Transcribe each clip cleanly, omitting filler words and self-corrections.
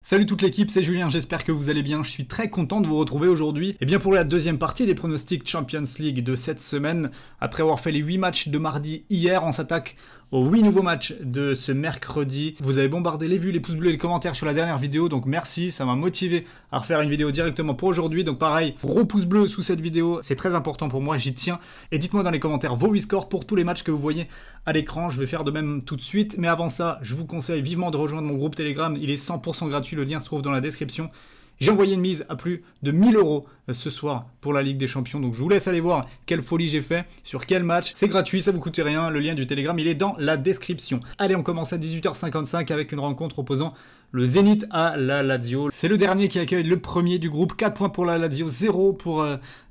Salut toute l'équipe, c'est Julien, j'espère que vous allez bien. Je suis très content de vous retrouver aujourd'hui. Et bien pour la deuxième partie des pronostics Champions League de cette semaine, après avoir fait les 8 matchs de mardi hier, on s'attaque aux 8 nouveaux matchs de ce mercredi. Vous avez bombardé les vues, les pouces bleus et les commentaires sur la dernière vidéo, donc merci, ça m'a motivé à refaire une vidéo directement pour aujourd'hui. Donc pareil, gros pouce bleu sous cette vidéo, c'est très important pour moi, j'y tiens. Et dites-moi dans les commentaires vos 8 scores pour tous les matchs que vous voyez à l'écran. Je vais faire de même tout de suite, mais avant ça, je vous conseille vivement de rejoindre mon groupe Telegram, il est 100% gratuit, le lien se trouve dans la description. J'ai envoyé une mise à plus de 1000 € ce soir pour la Ligue des Champions. Donc je vous laisse aller voir quelle folie j'ai fait, sur quel match. C'est gratuit, ça vous coûte rien. Le lien du Telegram, il est dans la description. Allez, on commence à 18h55 avec une rencontre opposant le Zénith à la Lazio. C'est le dernier qui accueille le premier du groupe. 4 points pour la Lazio, 0 pour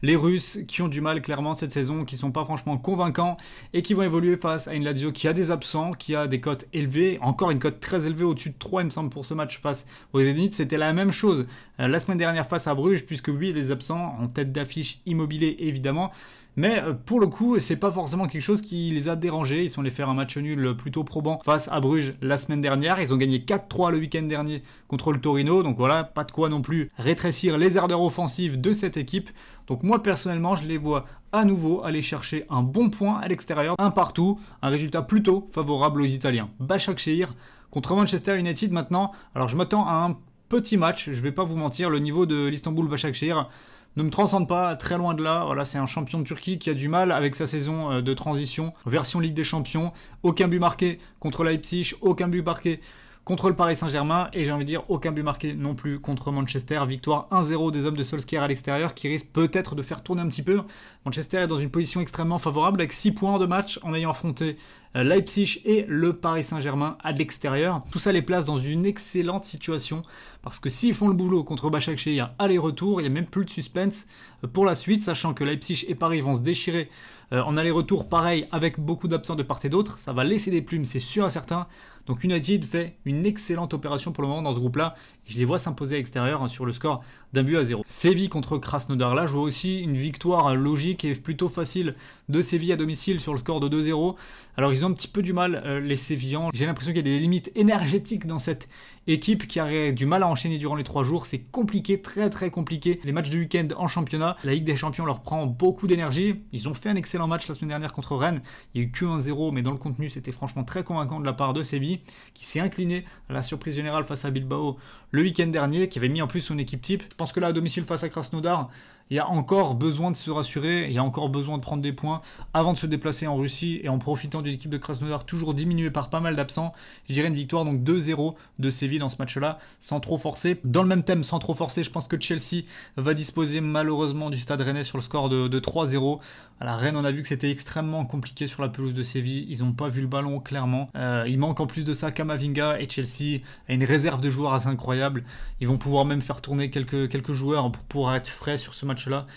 les Russes qui ont du mal clairement cette saison, qui sont pas franchement convaincants et qui vont évoluer face à une Lazio qui a des absents, qui a des cotes élevées. Encore une cote très élevée, au-dessus de 3 il me semble pour ce match face au Zénith. C'était la même chose la semaine dernière face à Bruges, puisque oui, les absents en tête d'affiche Immobilier évidemment. Mais pour le coup, c'est pas forcément quelque chose qui les a dérangés. Ils sont allés faire un match nul plutôt probant face à Bruges la semaine dernière. Ils ont gagné 4-3 le week-end dernier contre le Torino. Donc voilà, pas de quoi non plus rétrécir les ardeurs offensives de cette équipe. Donc moi personnellement, je les vois à nouveau aller chercher un bon point à l'extérieur, un partout, un résultat plutôt favorable aux Italiens. Başakşehir contre Manchester United maintenant. Alors je m'attends à un petit match, je vais pas vous mentir, le niveau de l'Istanbul Başakşehir ne me transcende pas, très loin de là. Voilà, c'est un champion de Turquie qui a du mal avec sa saison de transition, version Ligue des Champions. Aucun but marqué contre Leipzig, aucun but marqué contre le Paris Saint-Germain, et j'ai envie de dire aucun but marqué non plus contre Manchester. Victoire 1-0 des hommes de Solskjaer à l'extérieur qui risque peut-être de faire tourner un petit peu. Manchester est dans une position extrêmement favorable avec 6 points de match en ayant affronté Leipzig et le Paris Saint-Germain à l'extérieur. Tout ça les place dans une excellente situation parce que s'ils font le boulot contre Başakşehir aller-retour, il n'y a même plus de suspense pour la suite, sachant que Leipzig et Paris vont se déchirer en aller-retour, pareil, avec beaucoup d'absents de part et d'autre. Ça va laisser des plumes, c'est sûr et certain. Donc United fait une excellente opération pour le moment dans ce groupe-là. Et je les vois s'imposer à l'extérieur sur le score d'1-0. Séville contre Krasnodar. Là, je vois aussi une victoire logique et plutôt facile de Séville à domicile sur le score de 2-0. Alors ils ont un petit peu du mal, les Sévillans. J'ai l'impression qu'il y a des limites énergétiques dans cette équipe qui a du mal à enchaîner durant les 3 jours. C'est compliqué, très très compliqué. Les matchs de week-end en championnat, la Ligue des Champions leur prend beaucoup d'énergie. Ils ont fait un excellent match la semaine dernière contre Rennes. Il n'y a eu que 1-0, mais dans le contenu, c'était franchement très convaincant de la part de Séville, qui s'est incliné à la surprise générale face à Bilbao le week-end dernier, qui avait mis en plus son équipe type. Je pense que là, à domicile face à Krasnodar, il y a encore besoin de se rassurer, il y a encore besoin de prendre des points avant de se déplacer en Russie et en profitant d'une équipe de Krasnodar toujours diminuée par pas mal d'absents. Je dirais une victoire donc 2-0 de Séville dans ce match-là, sans trop forcer. Dans le même thème, sans trop forcer, je pense que Chelsea va disposer malheureusement du Stade Rennais sur le score de 3-0. À la Rennes, on a vu que c'était extrêmement compliqué sur la pelouse de Séville. Ils n'ont pas vu le ballon clairement. Il manque en plus de ça Camavinga, et Chelsea a une réserve de joueurs assez incroyable. Ils vont pouvoir même faire tourner quelques joueurs pour pouvoir être frais sur ce match-là.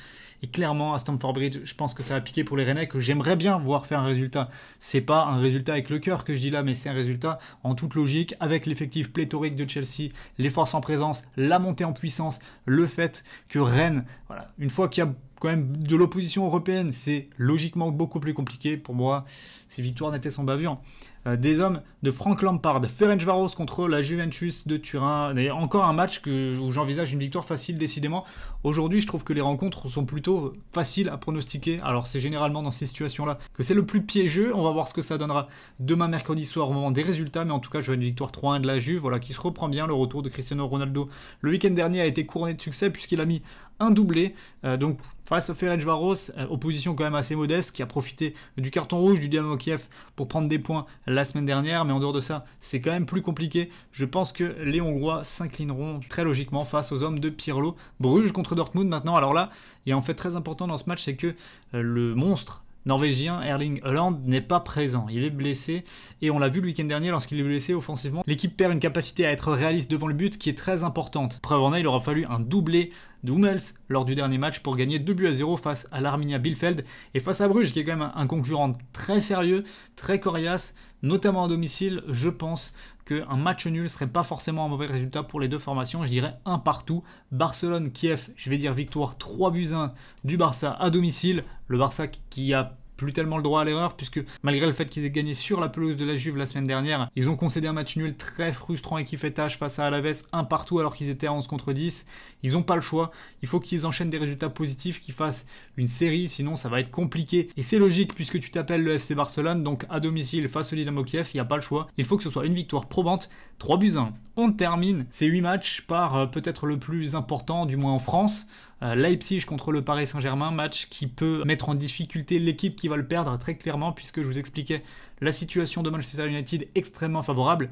Et clairement, à Stamford Bridge, je pense que ça va piquer pour les Rennais, que j'aimerais bien voir faire un résultat. C'est pas un résultat avec le cœur que je dis là, mais c'est un résultat en toute logique, avec l'effectif pléthorique de Chelsea, les forces en présence, la montée en puissance, le fait que Rennes, voilà, une fois qu'il y a quand même de l'opposition européenne, c'est logiquement beaucoup plus compliqué. Pour moi, ces victoires n'étaient sans bavure. Des hommes de Frank Lampard, Ferencváros contre la Juventus de Turin. Et encore un match où j'envisage une victoire facile décidément. Aujourd'hui, je trouve que les rencontres sont plutôt faciles à pronostiquer. Alors c'est généralement dans ces situations-là que c'est le plus piégeux. On va voir ce que ça donnera demain mercredi soir au moment des résultats. Mais en tout cas, je vois une victoire 3-1 de la Juve, voilà, qui se reprend bien. Le retour de Cristiano Ronaldo le week-end dernier a été couronné de succès puisqu'il a mis un doublé. Donc face au Ferencváros, opposition quand même assez modeste, qui a profité du carton rouge du Dynamo Kiev pour prendre des points la semaine dernière, mais en dehors de ça, c'est quand même plus compliqué. Je pense que les Hongrois s'inclineront très logiquement face aux hommes de Pirlo. Bruges contre Dortmund maintenant. Alors là, il y a en fait très important dans ce match, c'est que le monstre norvégien Erling Haaland n'est pas présent, il est blessé et on l'a vu le week-end dernier lorsqu'il est blessé offensivement. L'équipe perd une capacité à être réaliste devant le but qui est très importante. Preuve en est, il aura fallu un doublé de Hummels lors du dernier match pour gagner 2-0 face à l'Arminia Bielefeld et face à Bruges qui est quand même un concurrent très sérieux, très coriace, notamment à domicile. Je pense qu'un match nul serait pas forcément un mauvais résultat pour les deux formations. Je dirais un partout. Barcelone-Kiev, je vais dire victoire 3-1 du Barça à domicile. Le Barça qui a plus tellement le droit à l'erreur, puisque malgré le fait qu'ils aient gagné sur la pelouse de la Juve la semaine dernière, ils ont concédé un match nul très frustrant et qui fait tâche face à Alaves, un partout alors qu'ils étaient à 11 contre 10. Ils n'ont pas le choix, il faut qu'ils enchaînent des résultats positifs, qu'ils fassent une série, sinon ça va être compliqué. Et c'est logique puisque tu t'appelles le FC Barcelone, donc à domicile face au Dynamo Kiev, il n'y a pas le choix. Il faut que ce soit une victoire probante, 3-1. On termine ces 8 matchs par peut-être le plus important, du moins en France, Leipzig contre le Paris Saint-Germain, match qui peut mettre en difficulté l'équipe qui va le perdre très clairement, puisque je vous expliquais la situation de Manchester United extrêmement favorable.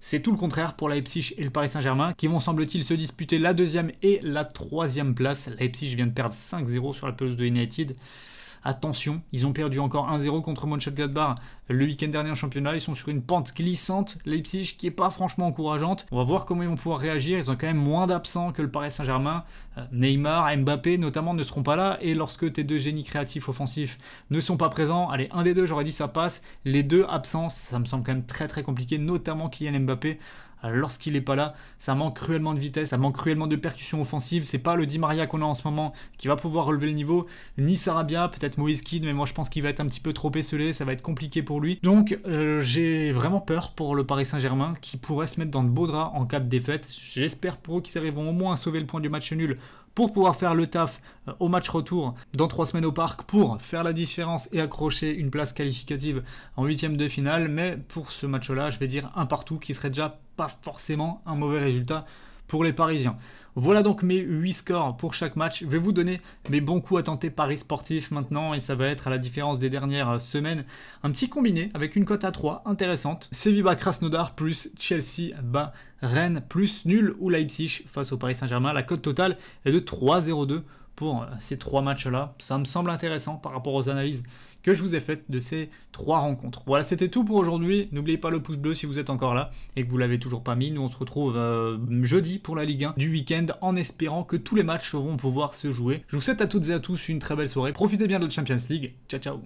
C'est tout le contraire pour Leipzig et le Paris Saint-Germain, qui vont semble-t-il se disputer la 2e et la 3e place. Leipzig vient de perdre 5-0 sur la pelouse de United. Attention, ils ont perdu encore 1-0 contre Mönchengladbach le week-end dernier en championnat. Ils sont sur une pente glissante, Leipzig, qui n'est pas franchement encourageante. On va voir comment ils vont pouvoir réagir. Ils ont quand même moins d'absents que le Paris Saint-Germain. Neymar, Mbappé notamment ne seront pas là. Et lorsque tes deux génies créatifs offensifs ne sont pas présents, allez, un des deux, j'aurais dit ça passe. Les deux absents, ça me semble quand même très très compliqué, notamment Kylian Mbappé. Lorsqu'il n'est pas là, ça manque cruellement de vitesse, ça manque cruellement de percussion offensive. C'est pas le Di Maria qu'on a en ce moment qui va pouvoir relever le niveau, ni Sarabia, peut-être Moïse Kean, mais moi je pense qu'il va être un petit peu trop esselé, ça va être compliqué pour lui. Donc j'ai vraiment peur pour le Paris Saint-Germain qui pourrait se mettre dans de beaux draps en cas de défaite. J'espère pour eux qu'ils arriveront au moins à sauver le point du match nul pour pouvoir faire le taf au match retour dans 3 semaines au parc pour faire la différence et accrocher une place qualificative en 8e de finale. Mais pour ce match-là, je vais dire un partout qui serait déjà pas forcément un mauvais résultat pour les Parisiens. Voilà donc mes 8 scores pour chaque match. Je vais vous donner mes bons coups à tenter paris sportifs maintenant et ça va être à la différence des dernières semaines un petit combiné avec une cote à 3 intéressante. Séville bas Krasnodar plus Chelsea bas Rennes plus nul ou Leipzig face au Paris Saint-Germain. La cote totale est de 3,02 pour ces 3 matchs-là. Ça me semble intéressant par rapport aux analyses que je vous ai faites de ces 3 rencontres. Voilà, c'était tout pour aujourd'hui. N'oubliez pas le pouce bleu si vous êtes encore là et que vous ne l'avez toujours pas mis. Nous, on se retrouve jeudi pour la Ligue 1 du week-end en espérant que tous les matchs vont pouvoir se jouer. Je vous souhaite à toutes et à tous une très belle soirée. Profitez bien de la Champions League. Ciao, ciao.